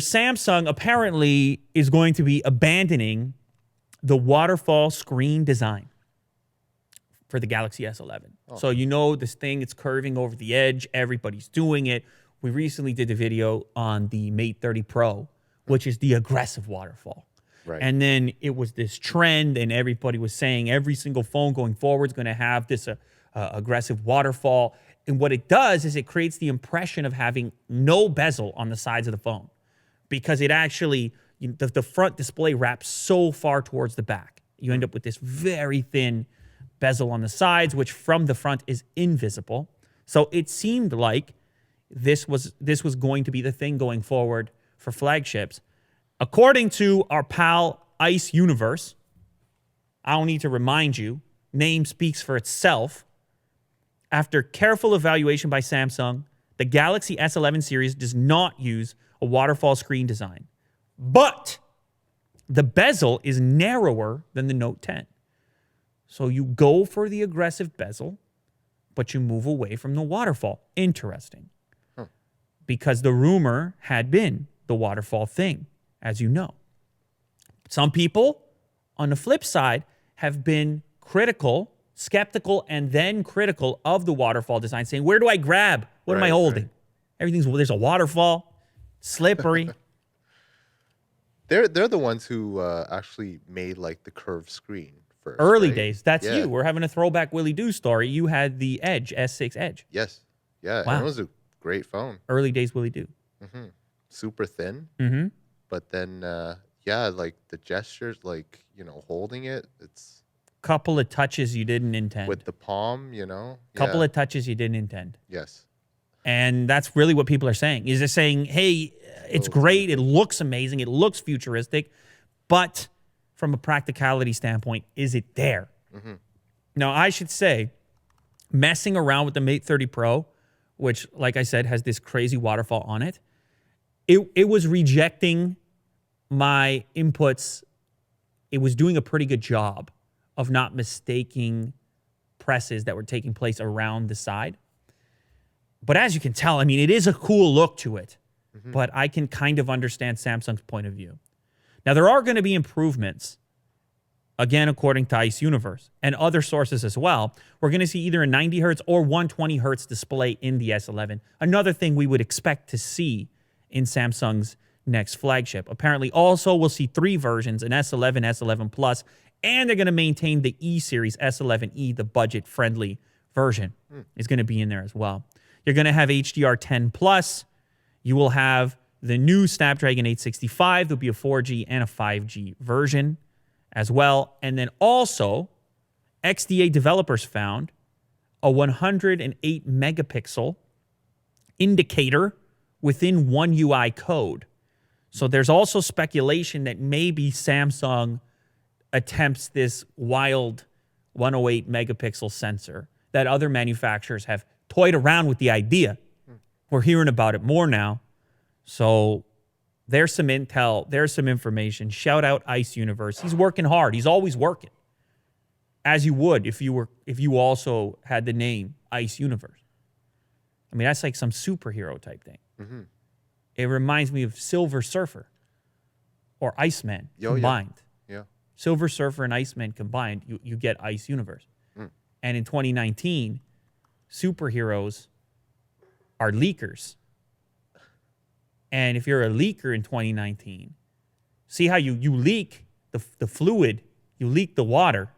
Samsung apparently is going to be abandoning the waterfall screen design for the Galaxy S11. Oh. So you know this thing, it's curving over the edge. Everybody's doing it. We recently did a video on the Mate 30 Pro, which is the aggressive waterfall. Right. And then it was this trend, and everybody was saying every single phone going forward is going to have this aggressive waterfall. And what it does is it creates the impression of having no bezel on the sides of the phone, because it actually, the front display wraps so far towards the back. You end up with this very thin bezel on the sides, which from the front is invisible. So it seemed like this was going to be the thing going forward for flagships. According to our pal Ice Universe, I don't need to remind you, name speaks for itself. After careful evaluation by Samsung, the Galaxy S11 series does not use a waterfall screen design, but the bezel is narrower than the Note 10. So you go for the aggressive bezel, but you move away from the waterfall. Interesting. Because the rumor had been the waterfall thing, as you know. Some people, on the flip side, have been critical, skeptical, and then critical of the waterfall design, saying, where do I grab? What am I holding? Right. There's a waterfall, slippery. They're the ones who actually made like the curved screen first. Early days. That's you. We're having a throwback Willie Doo story. You had the Edge, S6 Edge. Yes. Yeah. Wow. And it was a great phone. Early days Willie Doo. Mm-hmm. Super thin. Mm-hmm. But then, like the gestures, like, holding it, it's... Couple of touches you didn't intend. With the palm, Couple of touches you didn't intend. Yes. And that's really what people are saying. Is they're saying, hey, it's great. It looks amazing. It looks futuristic. But from a practicality standpoint, is it there? Mm-hmm. Now, I should say, messing around with the Mate 30 Pro, which, like I said, has this crazy waterfall on it, it was rejecting my inputs. It was doing a pretty good job of not mistaking presses that were taking place around the side. But as you can tell, I mean, it is a cool look to it. Mm-hmm. But I can kind of understand Samsung's point of view. Now, there are going to be improvements, again, according to Ice Universe and other sources as well. We're going to see either a 90 hertz or 120 hertz display in the S11. Another thing we would expect to see in Samsung's next flagship. Apparently, also, we'll see 3 versions, an S11, S11 Plus, and they're going to maintain the E series, S11e, the budget-friendly version, is going to be in there as well. You're going to have HDR10 Plus. You will have the new Snapdragon 865. There'll be a 4G and a 5G version as well. And then also, XDA developers found a 108 megapixel indicator within One UI code. So there's also speculation that maybe Samsung attempts this wild 108 megapixel sensor that other manufacturers have toyed around with the idea. We're hearing about it more now. So there's some intel, there's some information. Shout out Ice Universe. He's working hard. He's always working. As you would if you also had the name Ice Universe. I mean, that's like some superhero type thing. Mm-hmm. It reminds me of Silver Surfer or Iceman combined. Yeah. Silver Surfer and Iceman combined, you get Ice Universe. And in 2019, superheroes are leakers. And if you're a leaker in 2019, see how you leak the fluid, you leak the water,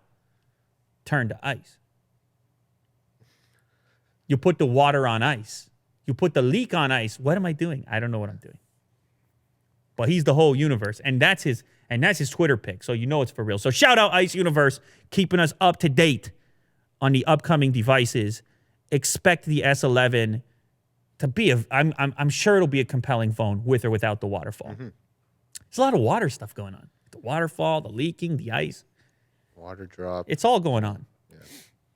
turn to ice. You put the water on ice. You put the leak on ice. What am I doing? I don't know what I'm doing. But he's the whole universe. And that's his Twitter pic. So you know it's for real. So shout out Ice Universe, keeping us up to date on the upcoming devices. Expect the S11 to be I'm sure it'll be a compelling phone with or without the waterfall. Mm-hmm. There's a lot of water stuff going on. The waterfall, the leaking, the ice. Water drop. It's all going on.